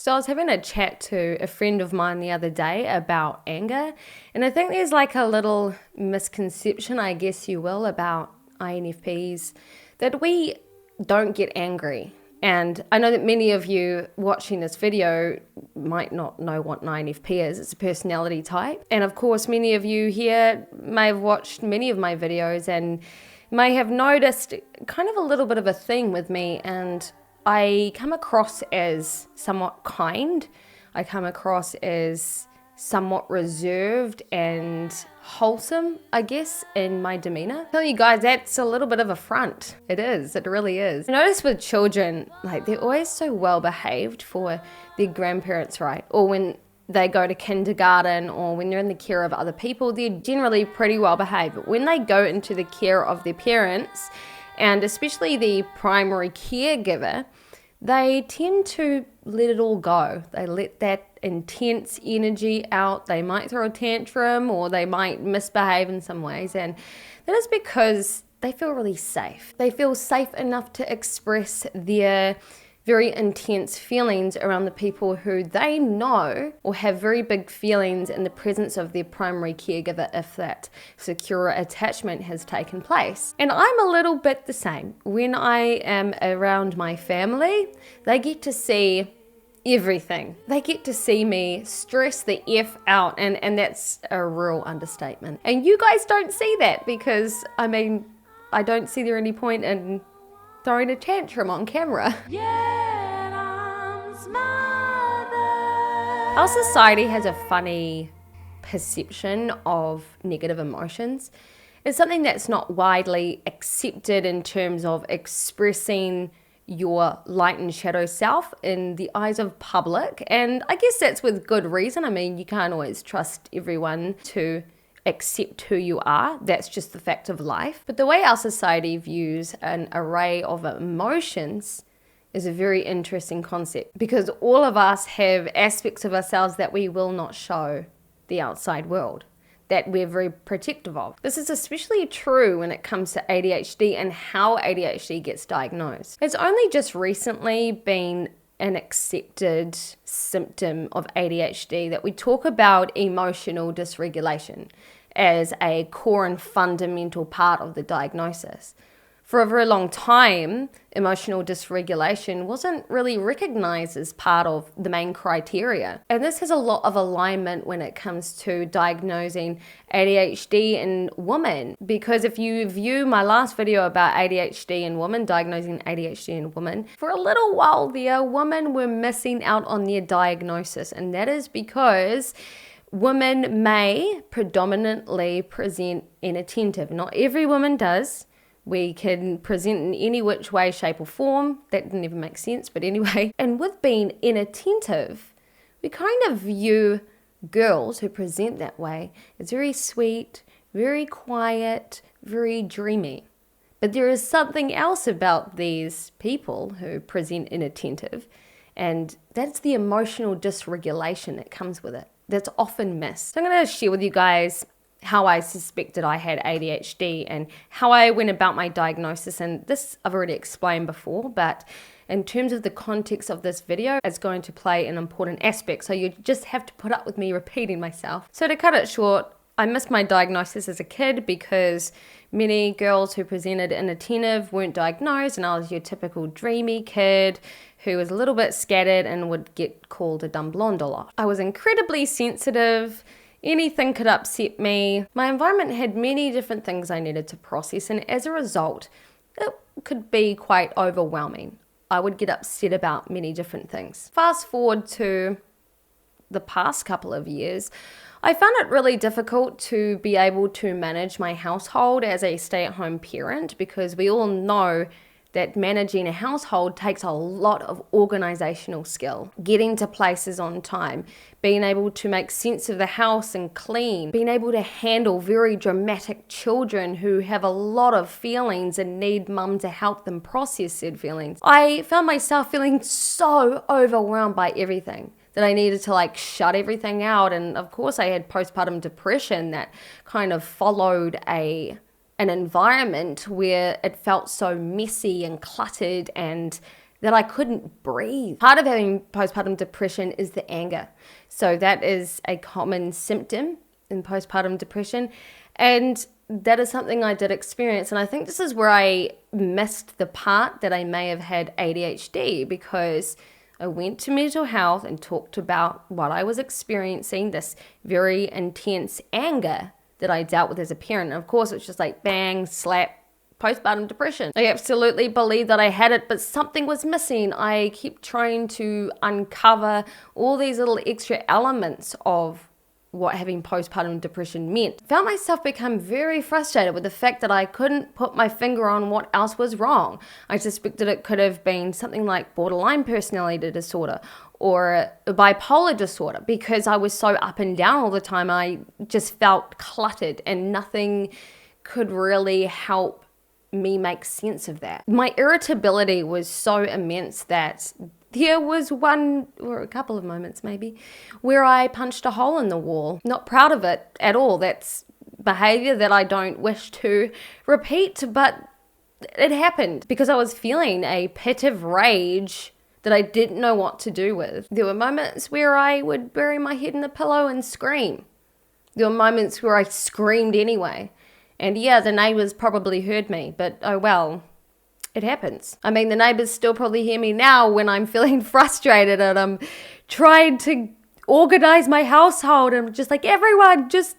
So I was having a chat to a friend of mine the other day about anger, and I think there's like a little misconception, I guess you will, about INFPs, that we don't get angry. And I know that many of you watching this video might not know what an INFP is. It's a personality type. And of course, many of you here may have watched many of my videos and may have noticed kind of a little bit of a theme with me, and I come across as somewhat kind. I come across as somewhat reserved and wholesome, I guess, in my demeanor. I tell you guys, that's a little bit of a front. It is, it really is. I notice with children, like they're always so well behaved for their grandparents, right? Or when they go to kindergarten or when they're in the care of other people, they're generally pretty well behaved. But when they go into the care of their parents, and especially the primary caregiver, they tend to let it all go. They let that intense energy out. They might throw a tantrum or they might misbehave in some ways. And that is because they feel really safe. They feel safe enough to express their very intense feelings around the people who they know or have very big feelings in the presence of their primary caregiver if that secure attachment has taken place. And I'm a little bit the same. When I am around my family, they get to see everything. They get to see me stress the F out, and that's a real understatement. And you guys don't see that because, I mean, I don't see there any point in throwing a tantrum on camera. Our society has a funny perception of negative emotions. It's something that's not widely accepted in terms of expressing your light and shadow self in the eyes of public. And I guess that's with good reason. I mean, you can't always trust everyone to accept who you are. That's just the fact of life. But the way our society views an array of emotions is a very interesting concept, because all of us have aspects of ourselves that we will not show the outside world, that we're very protective of. This is especially true when it comes to ADHD and how ADHD gets diagnosed. It's only just recently been an accepted symptom of ADHD that we talk about emotional dysregulation as a core and fundamental part of the diagnosis. For a very long time, emotional dysregulation wasn't really recognized as part of the main criteria. And this has a lot of alignment when it comes to diagnosing ADHD in women. Because if you view my last video about ADHD in women, diagnosing ADHD in women, for a little while there, women were missing out on their diagnosis. And that is because women may predominantly present inattentive. Not every woman does. We can present in any which way, shape or form. That didn't even make sense, but anyway. And with being inattentive, we kind of view girls who present that way as very sweet, very quiet, very dreamy. But there is something else about these people who present inattentive, and that's the emotional dysregulation that comes with it. That's often missed. So I'm going to share with you guys how I suspected I had ADHD and how I went about my diagnosis. And this I've already explained before, but in terms of the context of this video, it's going to play an important aspect. So you just have to put up with me repeating myself. So to cut it short, I missed my diagnosis as a kid because many girls who presented inattentive weren't diagnosed, and I was your typical dreamy kid who was a little bit scattered and would get called a dumb blonde a lot. I was incredibly sensitive. Anything could upset me. My environment had many different things I needed to process, and as a result, it could be quite overwhelming. I would get upset about many different things. Fast forward to the past couple of years, I found it really difficult to be able to manage my household as a stay-at-home parent, because we all know that managing a household takes a lot of organizational skill. Getting to places on time, being able to make sense of the house and clean, being able to handle very dramatic children who have a lot of feelings and need mum to help them process said feelings. I found myself feeling so overwhelmed by everything that I needed to shut everything out. And of course I had postpartum depression that kind of followed an environment where it felt so messy and cluttered and that I couldn't breathe. Part of having postpartum depression is the anger. So that is a common symptom in postpartum depression. And that is something I did experience. And I think this is where I missed the part that I may have had ADHD, because I went to mental health and talked about what I was experiencing, this very intense anger that I dealt with as a parent. And of course, it's just like bang, slap, postpartum depression. I absolutely believed that I had it, but something was missing. I kept trying to uncover all these little extra elements of what having postpartum depression meant. Found myself become very frustrated with the fact that I couldn't put my finger on what else was wrong. I suspected it could have been something like borderline personality disorder or a bipolar disorder, because I was so up and down all the time. I just felt cluttered and nothing could really help me make sense of that. My irritability was so immense that there was one or a couple of moments maybe where I punched a hole in the wall. Not proud of it at all. That's behavior that I don't wish to repeat, but it happened because I was feeling a pit of rage that I didn't know what to do with. There were moments where I would bury my head in the pillow and scream. There were moments where I screamed anyway. And yeah, the neighbors probably heard me, but oh well, it happens. I mean, the neighbors still probably hear me now when I'm feeling frustrated and I'm trying to organize my household. And I'm just like, everyone, just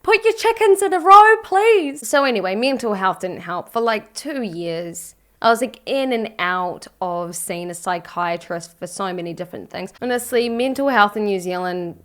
put your chickens in a row, please. So anyway, mental health didn't help. For like 2 years, I was like in and out of seeing a psychiatrist for so many different things. Honestly, mental health in New Zealand,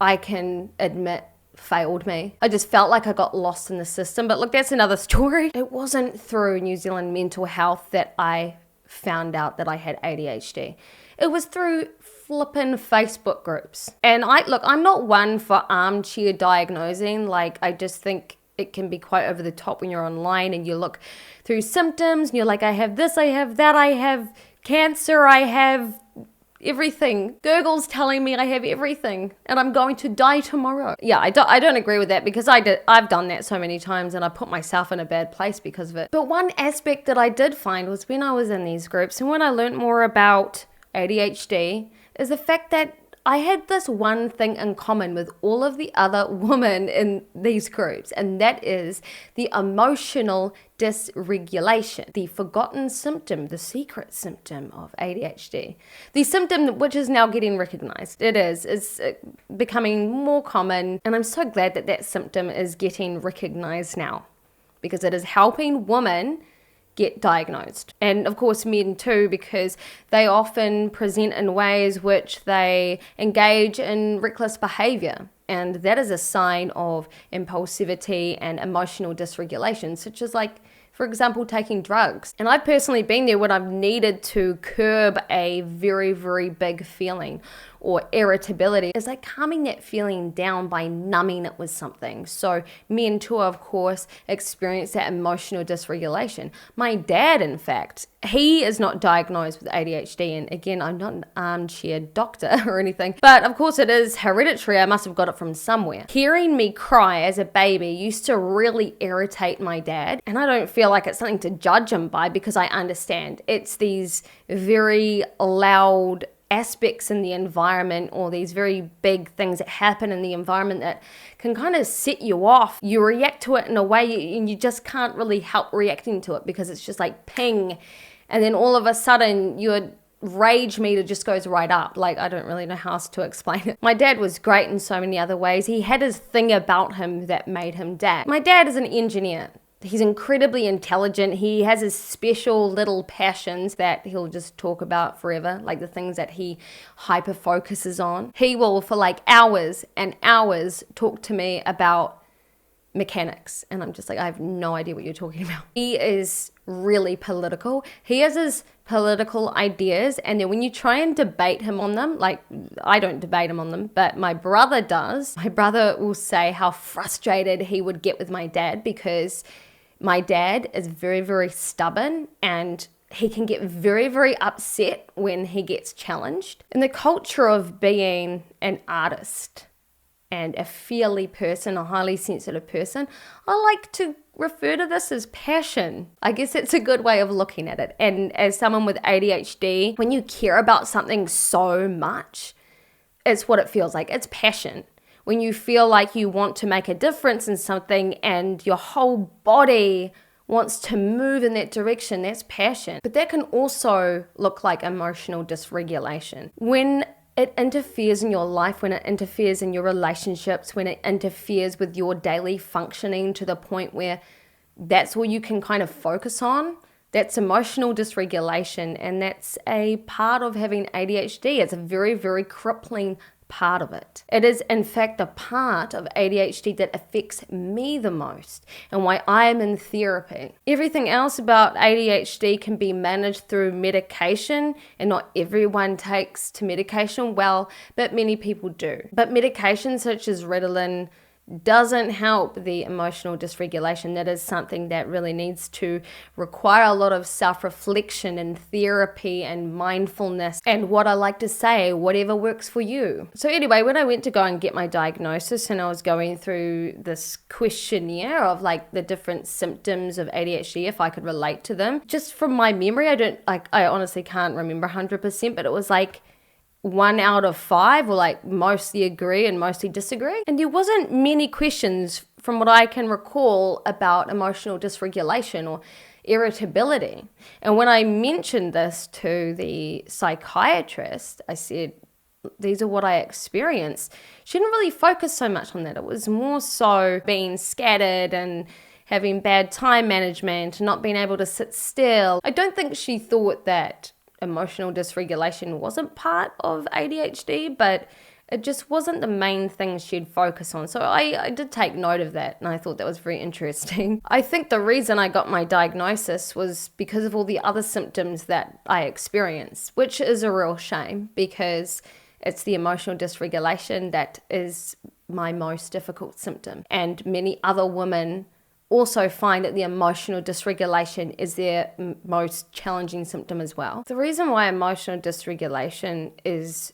I can admit, failed me. I just felt like I got lost in the system. But look, that's another story. It wasn't through New Zealand mental health that I found out that I had ADHD. It was through flippin' Facebook groups. And I'm not one for armchair diagnosing. Like, I just think it can be quite over the top when you're online and you look through symptoms and you're like, I have this, I have that, I have cancer, I have everything. Google's telling me I have everything and I'm going to die tomorrow. Yeah, I don't agree with that, because I've done that so many times and I put myself in a bad place because of it. But one aspect that I did find was when I was in these groups and when I learned more about ADHD is the fact that I had this one thing in common with all of the other women in these groups, and that is the emotional dysregulation, the forgotten symptom, the secret symptom of ADHD. The symptom which is now getting recognized. It's becoming more common, and I'm so glad that that symptom is getting recognized now, because it is helping women get diagnosed. And of course men too, because they often present in ways which they engage in reckless behavior. And that is a sign of impulsivity and emotional dysregulation, such as like, for example, taking drugs. And I've personally been there when I've needed to curb a very, very big feeling or irritability. It's like calming that feeling down by numbing it with something. So men too, of course, experience that emotional dysregulation. My dad, in fact, he is not diagnosed with ADHD. And again, I'm not an armchair doctor or anything, but of course it is hereditary. I must have got it from somewhere. Hearing me cry as a baby used to really irritate my dad. And I don't feel like it's something to judge him by, because I understand it's these very loud aspects in the environment, or these very big things that happen in the environment that can kind of set you off. You react to it in a way and you just can't really help reacting to it, because it's just like ping, and then all of a sudden your rage meter just goes right up. Like, I don't really know how else to explain it. My dad was great in so many other ways. He had his thing about him that made him dad. My dad is an engineer. He's incredibly intelligent. He has his special little passions that he'll just talk about forever, like the things that he hyper focuses on. He will, for like hours and hours, talk to me about mechanics. And I'm just like, I have no idea what you're talking about. He is really political. He has his political ideas, and then when you try and debate him on them, like I don't debate him on them, but my brother does. My brother will say how frustrated he would get with my dad, because my dad is very, very stubborn and he can get very, very upset when he gets challenged. In the culture of being an artist and a feely person, a highly sensitive person, I like to refer to this as passion. I guess it's a good way of looking at it. And as someone with ADHD, when you care about something so much, it's what it feels like. It's passion. When you feel like you want to make a difference in something and your whole body wants to move in that direction, that's passion. But that can also look like emotional dysregulation. When it interferes in your life, when it interferes in your relationships, when it interferes with your daily functioning to the point where that's all you can kind of focus on, that's emotional dysregulation, and that's a part of having ADHD. It's a very, very crippling part of it. It is, in fact, a part of ADHD that affects me the most and why I am in therapy. Everything else about ADHD can be managed through medication, and not everyone takes to medication well, but many people do. But medication such as Ritalin doesn't help the emotional dysregulation. That is something that really needs to require a lot of self-reflection and therapy and mindfulness, and what I like to say, whatever works for you. So anyway, when I went to go and get my diagnosis and I was going through this questionnaire of like the different symptoms of ADHD, if I could relate to them, just from my memory, I honestly can't remember 100%, but it was like 1 out of 5 were like mostly agree and mostly disagree. And there wasn't many questions from what I can recall about emotional dysregulation or irritability. And when I mentioned this to the psychiatrist, I said, these are what I experience. She didn't really focus so much on that. It was more so being scattered and having bad time management and not being able to sit still. I don't think she thought that emotional dysregulation wasn't part of ADHD, but it just wasn't the main thing she'd focus on. So I did take note of that, and I thought that was very interesting. I think the reason I got my diagnosis was because of all the other symptoms that I experienced, which is a real shame because it's the emotional dysregulation that is my most difficult symptom. And many other women also find that the emotional dysregulation is their most challenging symptom as well. The reason why emotional dysregulation is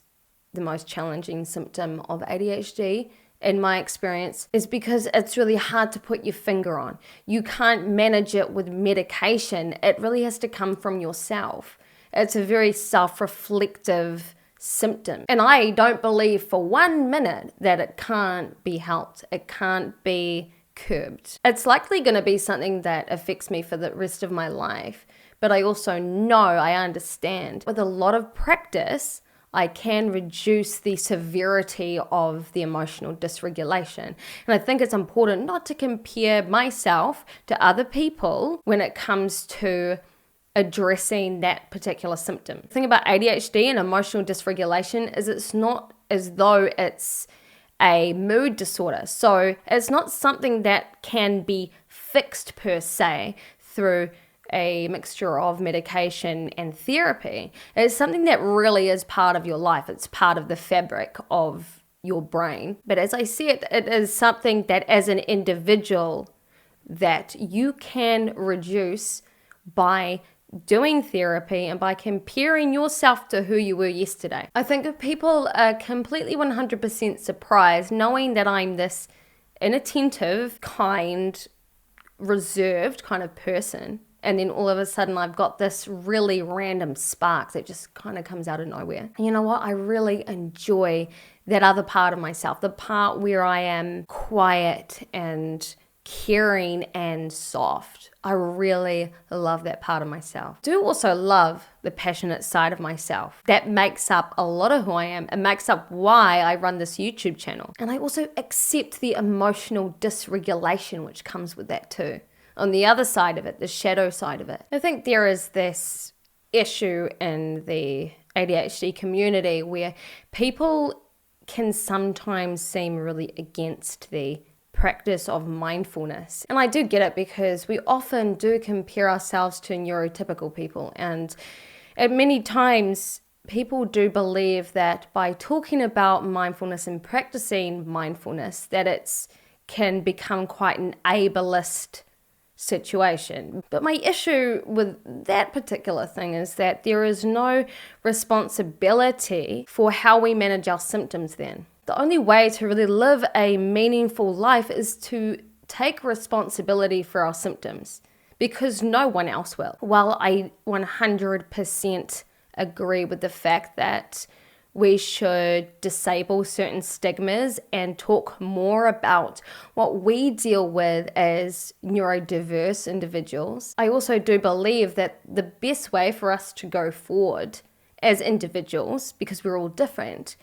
the most challenging symptom of ADHD, in my experience, is because it's really hard to put your finger on. You can't manage it with medication. It really has to come from yourself. It's a very self-reflective symptom. And I don't believe for 1 minute that it can't be helped. It can't be curbed. It's likely going to be something that affects me for the rest of my life, but I also know, I understand, with a lot of practice, I can reduce the severity of the emotional dysregulation. And I think it's important not to compare myself to other people when it comes to addressing that particular symptom. The thing about ADHD and emotional dysregulation is it's not as though it's a mood disorder. So it's not something that can be fixed per se through a mixture of medication and therapy. It's something that really is part of your life. It's part of the fabric of your brain. But as I said, it is something that as an individual that you can reduce by doing therapy and by comparing yourself to who you were yesterday. I think if people are completely 100% surprised knowing that I'm this inattentive, kind, reserved kind of person, and then all of a sudden I've got this really random spark that just kind of comes out of nowhere. And you know what? I really enjoy that other part of myself, the part where I am quiet and caring and soft. I really love that part of myself. Do also love the passionate side of myself. That makes up a lot of who I am. It makes up why I run this YouTube channel. And I also accept the emotional dysregulation which comes with that too. On the other side of it, the shadow side of it. I think there is this issue in the ADHD community where people can sometimes seem really against the practice of mindfulness. And I do get it because we often do compare ourselves to neurotypical people. And at many times, people do believe that by talking about mindfulness and practicing mindfulness, that it's can become quite an ableist situation. But my issue with that particular thing is that there is no responsibility for how we manage our symptoms then. The only way to really live a meaningful life is to take responsibility for our symptoms because no one else will. While I 100% agree with the fact that we should disable certain stigmas and talk more about what we deal with as neurodiverse individuals, I also do believe that the best way for us to go forward as individuals, because we're all different,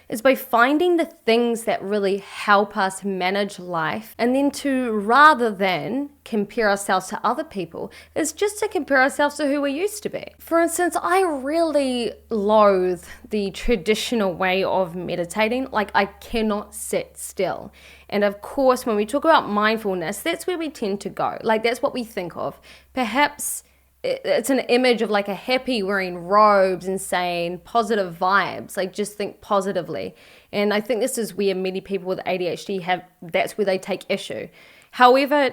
is by finding the things that really help us manage life, and then to, rather than compare ourselves to other people, is just to compare ourselves to who we used to be. For instance, I really loathe the traditional way of meditating. Like, I cannot sit still. And of course, when we talk about mindfulness, that's where we tend to go. Like, that's what we think of. Perhaps it's an image of like a hippie wearing robes and saying positive vibes, like just think positively. And I think this is where many people with ADHD that's where they take issue. However,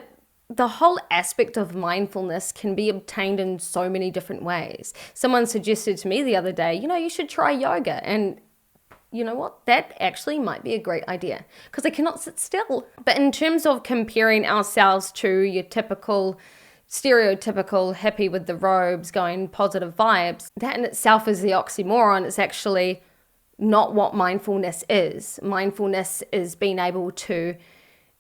the whole aspect of mindfulness can be obtained in so many different ways. Someone suggested to me the other day, you should try yoga. And you know what? That actually might be a great idea because I cannot sit still. But in terms of comparing ourselves to your typical stereotypical hippie with the robes going positive vibes, that in itself is the oxymoron. It's actually not what mindfulness is. Mindfulness is being able to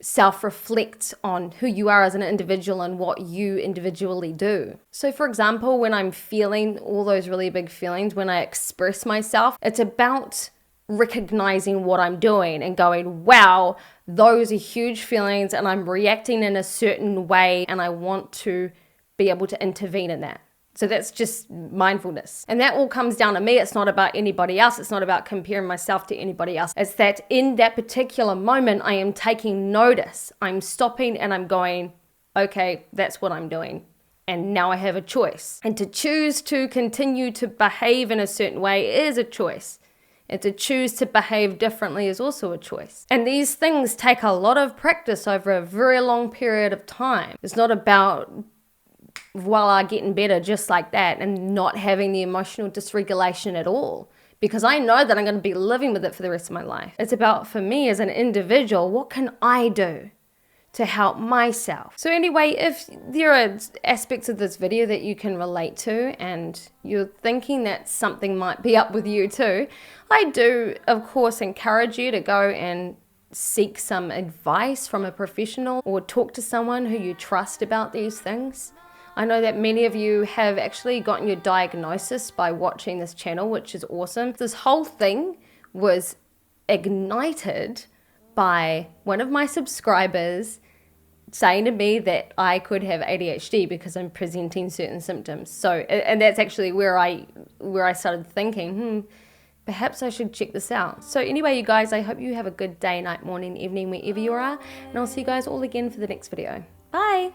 self-reflect on who you are as an individual and what you individually do. So for example, when I'm feeling all those really big feelings, when I express myself, it's about recognizing what I'm doing and going, wow, those are huge feelings and I'm reacting in a certain way and I want to be able to intervene in that. So that's just mindfulness. And that all comes down to me. It's not about anybody else. It's not about comparing myself to anybody else. It's that in that particular moment, I am taking notice. I'm stopping and I'm going, okay, that's what I'm doing. And now I have a choice. And to choose to continue to behave in a certain way is a choice. And to choose to behave differently is also a choice. And these things take a lot of practice over a very long period of time. It's not about voila, getting better just like that and not having the emotional dysregulation at all. Because I know that I'm going to be living with it for the rest of my life. It's about, for me as an individual, what can I do to help myself? So anyway, if there are aspects of this video that you can relate to and you're thinking that something might be up with you too, I do, of course, encourage you to go and seek some advice from a professional or talk to someone who you trust about these things. I know that many of you have actually gotten your diagnosis by watching this channel, which is awesome. This whole thing was ignited by one of my subscribers saying to me that I could have ADHD because I'm presenting certain symptoms. So, and that's actually where I started thinking, perhaps I should check this out. So anyway, you guys, I hope you have a good day, night, morning, evening, wherever you are. And I'll see you guys all again for the next video. Bye.